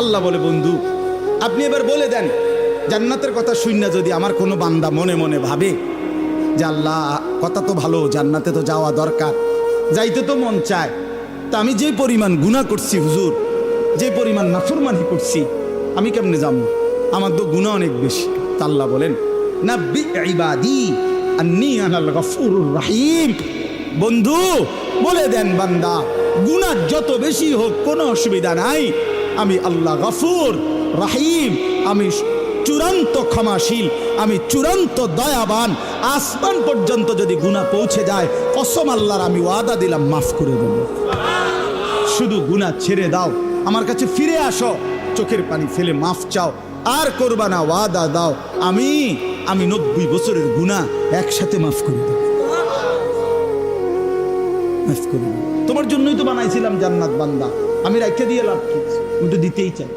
আল্লাহ বলে, বন্ধু আপনি এবার বলে দেন, জান্নাতের কথা শুননা যদি আমার কোনো বান্দা মনে মনে ভাবে যে আল্লাহ কথা তো ভালো, জান্নাতে তো যাওয়া দরকার, যাইতে তো মন চায়, তা আমি যে পরিমাণ গুনাহ করছি হুজুর, যে পরিমাণ নাফরমানি করছি, আমি কেমনে যাবো? আমার তো গুনাহ অনেক বেশি। তা আল্লাহ বলেন, নাব্বি ইবাদি আন্নী আনাল গফুরুর রহিম। বন্ধু বলে দেন, বান্দা গুনাহ যত বেশি হোক কোনো অসুবিধা নাই, আমি আল্লাহ গফুর রহিম, আমি চূড়ান্ত ক্ষমাশীল, আমি চূড়ান্ত দয়াবান। আসমান পর্যন্ত যদি গুনাহ পৌঁছে যায়, কসম আল্লাহর আমি ওয়াদা দিলাম মাফ করে দেব। শুধু গুনাহ ছেড়ে দাও, আমার কাছে ফিরে আসো, চোখের পানি ফেলে মাফ চাও, আর করবা না, ওয়াদা দাও আমি 90 বছরের গুনাহ একসাথে মাফ করে দেব। মাফ করে দেব। তোমার জন্যই তো বানাইছিলাম জান্নাত বান্দা, আমি রাখতে দিয়ে লাভ কি? আমি তো দিতেই চাই।